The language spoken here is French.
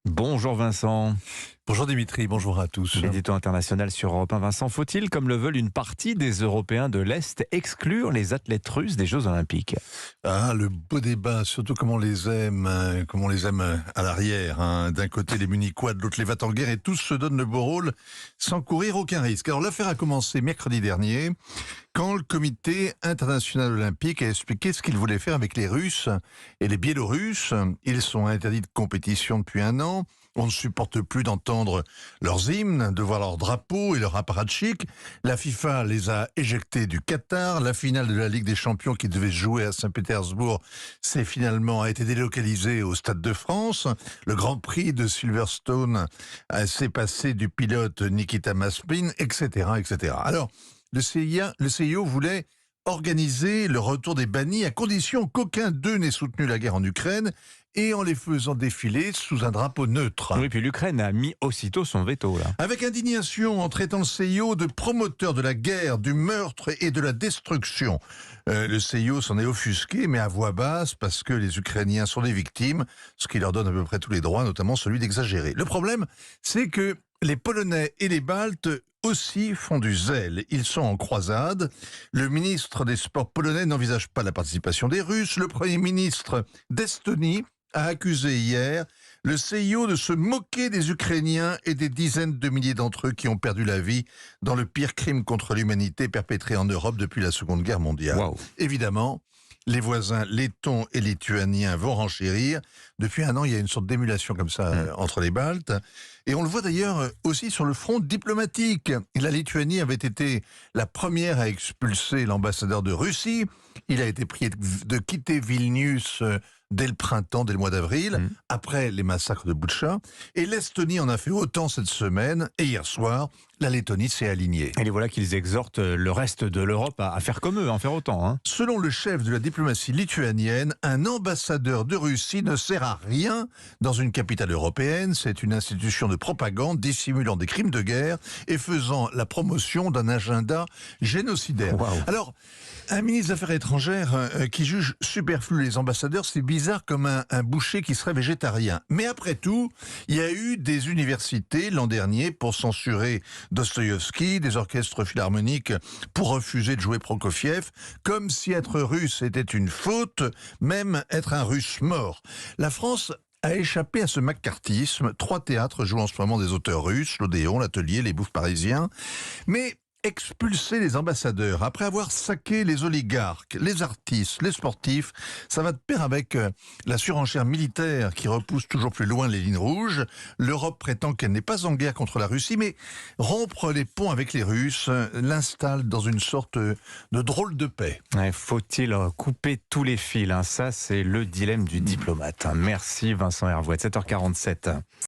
Bonjour Vincent, Bonjour Dimitri, bonjour à tous. l'édito international sur Europe 1. Vincent, faut-il, comme le veulent une partie des Européens de l'Est, exclure les athlètes russes des Jeux Olympiques? Ah, le beau débat, surtout comme on les aime, comme on les aime à l'arrière. D'un côté les Munichois, de l'autre les va-t-en-guerre, et tous se donnent le beau rôle sans courir aucun risque. Alors l'affaire a commencé mercredi dernier, quand le comité international olympique a expliqué ce qu'il voulait faire avec les Russes et les Biélorusses. Ils sont interdits de compétition depuis un an. On ne supporte plus d'entendre leurs hymnes, de voir leurs drapeaux et leurs apparatchiks. La FIFA les a éjectés du Qatar. La finale de la Ligue des Champions qui devait se jouer à Saint-Pétersbourg a été délocalisée au Stade de France. Le Grand Prix de Silverstone s'est passé du pilote Nikita Mazepin, etc., etc. Alors, le CIO voulait organiser le retour des bannis à condition qu'aucun d'eux n'ait soutenu la guerre en Ukraine et en les faisant défiler sous un drapeau neutre. Oui, puis l'Ukraine a mis aussitôt son veto, là. Avec indignation, en traitant le CIO de promoteur de la guerre, du meurtre et de la destruction. Le CIO s'en est offusqué, mais à voix basse, parce que les Ukrainiens sont des victimes, ce qui leur donne à peu près tous les droits, notamment celui d'exagérer. Le problème, c'est que les Polonais et les Baltes aussi font du zèle. Ils sont en croisade. Le ministre des Sports polonais n'envisage pas la participation des Russes. Le Premier ministre d'Estonie a accusé hier le CIO de se moquer des Ukrainiens et des dizaines de milliers d'entre eux qui ont perdu la vie dans le pire crime contre l'humanité perpétré en Europe depuis la Seconde Guerre mondiale. Waouh. Évidemment, les voisins lettons et lituaniens vont renchérir. Depuis un an, il y a une sorte d'émulation comme ça entre les Baltes. Et on le voit d'ailleurs aussi sur le front diplomatique. La Lituanie avait été la première à expulser l'ambassadeur de Russie. Il a été prié de quitter Vilnius dès le printemps, dès le mois d'avril, après les massacres de Boutcha. Et l'Estonie en a fait autant cette semaine. Et hier soir, la Lettonie s'est alignée. Et les voilà qu'ils exhortent le reste de l'Europe à faire comme eux, à en faire autant, hein. Selon le chef de la diplomatie lituanienne, un ambassadeur de Russie ne sert à rien dans une capitale européenne. C'est une institution de propagande dissimulant des crimes de guerre et faisant la promotion d'un agenda génocidaire. Waouh. Alors, un ministre des Affaires étrangères qui juge superflu les ambassadeurs, c'est bizarre comme un boucher qui serait végétarien. Mais après tout, il y a eu des universités l'an dernier pour censurer Dostoïevski, des orchestres philharmoniques pour refuser de jouer Prokofiev, comme si être russe était une faute, même être un russe mort. La France a échappé à ce macartisme. 3 théâtres jouent en ce moment des auteurs russes, l'Odéon, l'Atelier, les Bouffes parisiens. Mais expulser les ambassadeurs, après avoir saqué les oligarques, les artistes, les sportifs, ça va de pair avec la surenchère militaire qui repousse toujours plus loin les lignes rouges. L'Europe prétend qu'elle n'est pas en guerre contre la Russie, mais rompre les ponts avec les Russes l'installe dans une sorte de drôle de paix. Ouais, faut-il couper tous les fils, hein? Ça, c'est le dilemme du diplomate. Merci Vincent Hervouet, 7h47.